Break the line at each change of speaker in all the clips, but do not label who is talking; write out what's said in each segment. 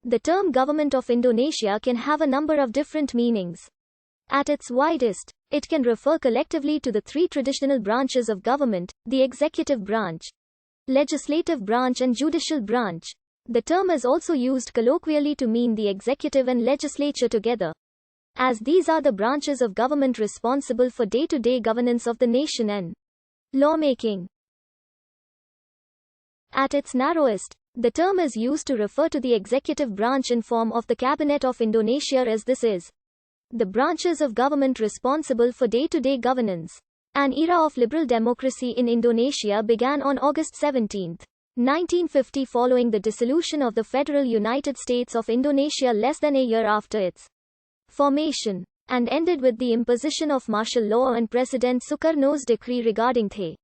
The term Government of Indonesia can have a number of different meanings. At its widest, it can refer collectively to the three traditional branches of government: the executive branch, legislative branch and judicial branch. The term is also used colloquially to mean the executive and legislature together, as these are the branches of government responsible for day-to-day governance of the nation and lawmaking. At its narrowest, the term is used to refer to the executive branch in form of the Cabinet of Indonesia, as this is the branches of government responsible for day-to-day governance. An era of liberal democracy in Indonesia began on August 17, 1950, following the dissolution of the Federal United States of Indonesia less than a year after its formation, and ended with the imposition of martial law and President Sukarno's decree regarding the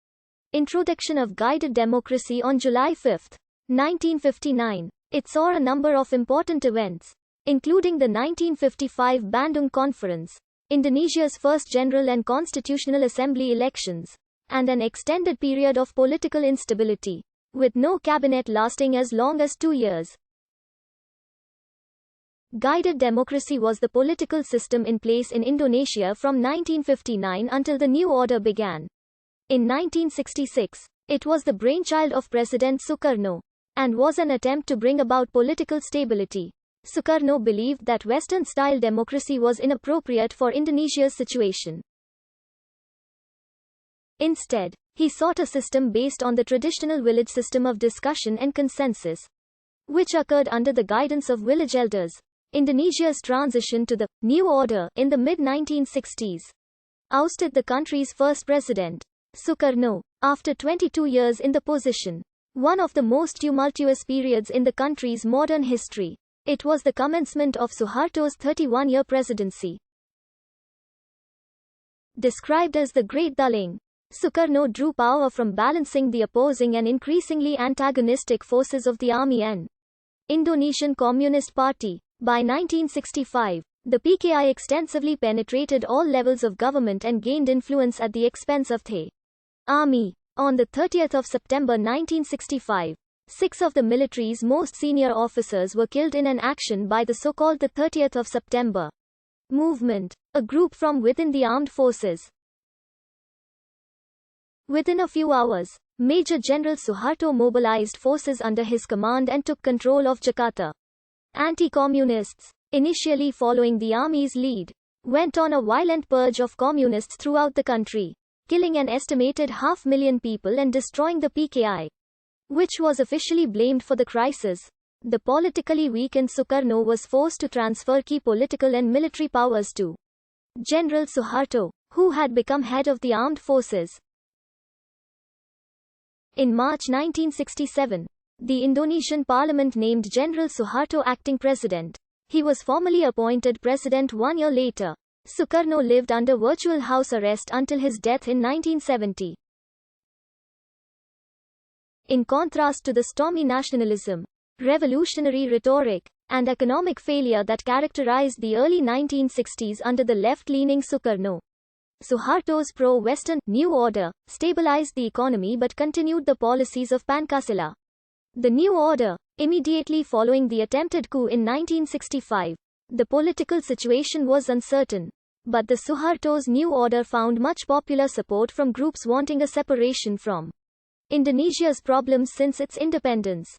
introduction of guided democracy on July 5, 1959. It saw a number of important events, including the 1955 Bandung Conference, Indonesia's first General and Constitutional Assembly elections, and an extended period of political instability, with no cabinet lasting as long as 2 years. Guided democracy was the political system in place in Indonesia from 1959 until the new order began. In 1966, it was the brainchild of President Sukarno, and was an attempt to bring about political stability. Sukarno believed that Western-style democracy was inappropriate for Indonesia's situation. Instead, he sought a system based on the traditional village system of discussion and consensus, which occurred under the guidance of village elders. Indonesia's transition to the new order in the mid-1960s ousted the country's first president, Sukarno, after 22 years in the position. One of the most tumultuous periods in the country's modern history. It was the commencement of Suharto's 31-year presidency. Described as the Great Dulling, Sukarno drew power from balancing the opposing and increasingly antagonistic forces of the army and Indonesian Communist Party. By 1965, the PKI extensively penetrated all levels of government and gained influence at the expense of the army. On the 30th of September 1965, 6 of the military's most senior officers were killed in an action by the so-called the 30th of September movement, a group from within the armed forces. Within a few hours, Major General Suharto mobilized forces under his command and took control of Jakarta. Anti-communists, initially following the army's lead, went on a violent purge of communists throughout the country, killing an estimated 500,000 people and destroying the PKI, which was officially blamed for the crisis. The politically weakened Sukarno was forced to transfer key political and military powers to General Suharto, who had become head of the armed forces. In March 1967, the Indonesian parliament named General Suharto acting president. He was formally appointed president 1 year later. Sukarno lived under virtual house arrest until his death in 1970. In contrast to the stormy nationalism, revolutionary rhetoric, and economic failure that characterized the early 1960s under the left-leaning Sukarno, Suharto's pro-Western New Order stabilized the economy but continued the policies of Pancasila. The New Order, immediately following the attempted coup in 1965, the political situation was uncertain, but the Suharto's New Order found much popular support from groups wanting a separation from Indonesia's problems since its independence.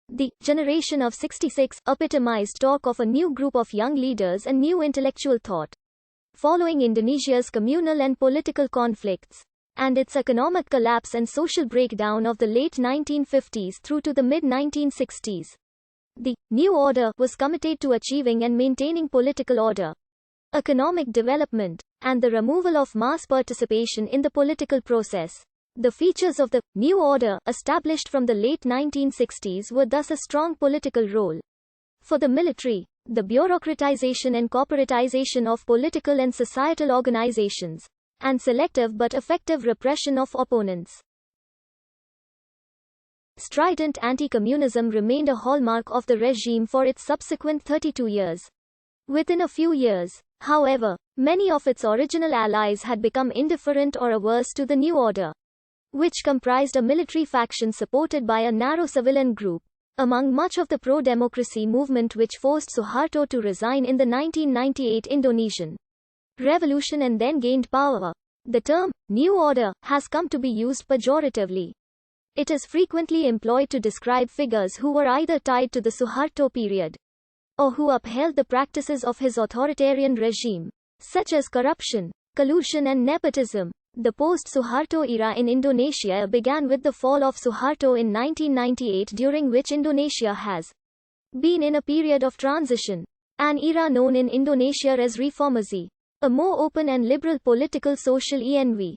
The Generation of 66 epitomized talk of a new group of young leaders and new intellectual thought. Following Indonesia's communal and political conflicts, and its economic collapse and social breakdown of the late 1950s through to the mid-1960s, the New Order was committed to achieving and maintaining political order, economic development, and the removal of mass participation in the political process. The features of the New Order, established from the late 1960s, were thus a strong political role for the military, the bureaucratization and corporatization of political and societal organizations, and selective but effective repression of opponents. Strident anti-communism remained a hallmark of the regime for its subsequent 32 years. Within a few years, however, many of its original allies had become indifferent or averse to the New Order, which comprised a military faction supported by a narrow civilian group. Among much of the pro-democracy movement which forced Suharto to resign in the 1998 Indonesian Revolution and then gained power, the term, New Order, has come to be used pejoratively. It is frequently employed to describe figures who were either tied to the Suharto period or who upheld the practices of his authoritarian regime, such as corruption, collusion and nepotism. The post-Suharto era in Indonesia began with the fall of Suharto in 1998, during which Indonesia has been in a period of transition, an era known in Indonesia as Reformacy, a more open and liberal political social env.